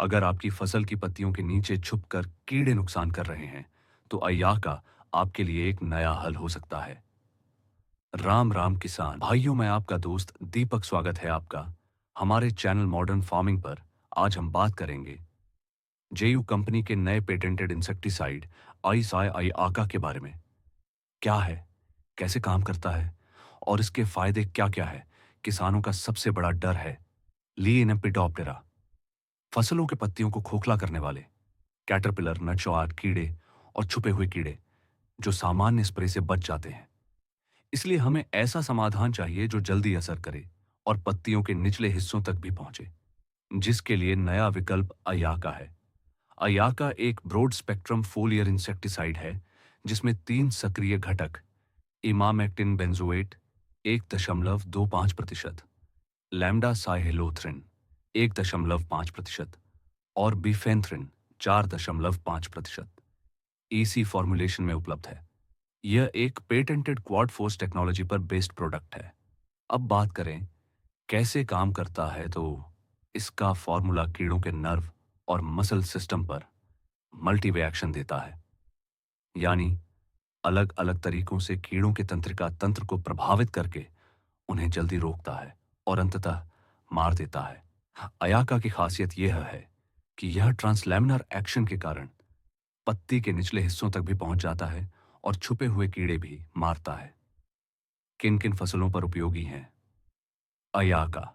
अगर आपकी फसल की पत्तियों के नीचे छुपकर कीड़े नुकसान कर रहे हैं, तो अयाका आपके लिए एक नया हल हो सकता है। राम राम किसान भाइयों, मैं आपका दोस्त दीपक स्वागत है आपका हमारे चैनल मॉडर्न फार्मिंग पर। आज हम बात करेंगे जेयू कंपनी के नए पेटेंटेड इंसेक्टिसाइड आईसाई आका के बारे में। क्या है, कैसे काम करता है और इसके फायदे क्या क्या है। किसानों का सबसे बड़ा डर है लीएनेपिडोप्टेरा, फसलों के पत्तियों को खोखला करने वाले कैटरपिलर, नटशॉट कीड़े और छुपे हुए कीड़े जो सामान्य स्प्रे से बच जाते हैं। इसलिए हमें ऐसा समाधान चाहिए जो जल्दी असर करे और पत्तियों के निचले हिस्सों तक भी पहुंचे, जिसके लिए नया विकल्प अयाका है। अयाका एक ब्रॉड स्पेक्ट्रम फोलियर इंसेक्टिसाइड है जिसमें 3 सक्रिय घटक इमामेक्टिन बेंजोएट 1.25%, लैम्डा साइहेलोथ्रिन 1.5% और बिफेंथ्रिन 4.5% ईसी फॉर्मुलेशन में उपलब्ध है। यह एक पेटेंटेड क्वाड फोर्स टेक्नोलॉजी पर बेस्ड प्रोडक्ट है। अब बात करें कैसे काम करता है, तो इसका फॉर्मूला कीड़ों के नर्व और मसल सिस्टम पर मल्टीवे एक्शन देता है, यानी अलग अलग तरीकों से कीड़ों के तंत्रिका तंत्र को प्रभावित करके उन्हें जल्दी रोकता है और अंततः मार देता है। अयाका की खासियत यह है कि यह ट्रांसलैमिनर एक्शन के कारण पत्ती के निचले हिस्सों तक भी पहुंच जाता है और छुपे हुए कीड़े भी मारता है। किन किन फसलों पर उपयोगी हैं अयाका?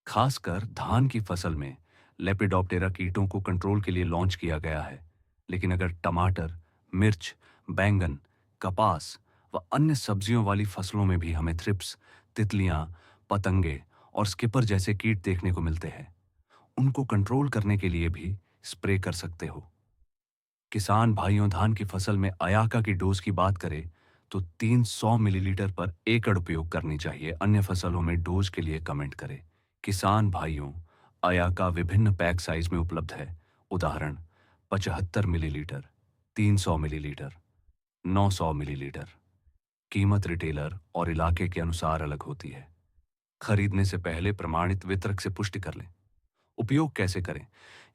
खासकर धान की फसल में लेपिडोप्टेरा कीटों को कंट्रोल के लिए लॉन्च किया गया है, लेकिन अगर टमाटर, मिर्च, बैंगन, कपास व अन्य सब्जियों वाली फसलों में भी हमें थ्रिप्स, तितलियां, पतंगे और स्किपर जैसे कीट देखने को मिलते हैं, उनको कंट्रोल करने के लिए भी स्प्रे कर सकते हो। किसान भाइयों, धान की फसल में अयाका की डोज की बात करें तो 300 मिलीलीटर पर एकड़ उपयोग करनी चाहिए। अन्य फसलों में डोज के लिए कमेंट करें। किसान भाइयों, अयाका विभिन्न पैक साइज में उपलब्ध है। उदाहरण 75 मिलीलीटर, 300 मिलीलीटर, 900 मिलीलीटर। कीमत रिटेलर और इलाके के अनुसार अलग होती है। खरीदने से पहले प्रमाणित वितरक से पुष्टि कर लें। उपयोग कैसे करें,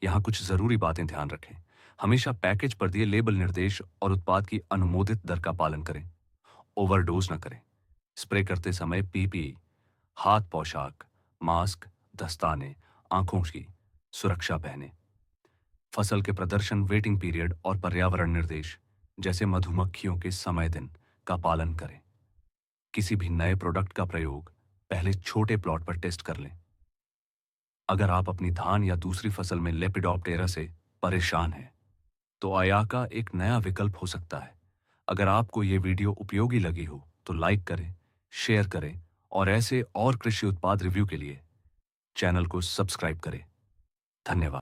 यहाँ कुछ जरूरी बातें ध्यान रखें। हमेशा पैकेज पर दिए लेबल निर्देश और उत्पाद की अनुमोदित दर का पालन करें। ओवरडोज न करें। स्प्रे करते समय पीपीई, हाथ पोशाक, मास्क, दस्ताने, आंखों की सुरक्षा पहने। फसल के प्रदर्शन, वेटिंग पीरियड और पर्यावरण निर्देश जैसे मधुमक्खियों के समय दिन का पालन करें। किसी भी नए प्रोडक्ट का प्रयोग पहले छोटे प्लॉट पर टेस्ट कर लें। अगर आप अपनी धान या दूसरी फसल में लेपिडोप्टेरा से परेशान हैं, तो अयाका एक नया विकल्प हो सकता है। अगर आपको ये वीडियो उपयोगी लगी हो तो लाइक करें, शेयर करें और ऐसे और कृषि उत्पाद रिव्यू के लिए चैनल को सब्सक्राइब करें। धन्यवाद।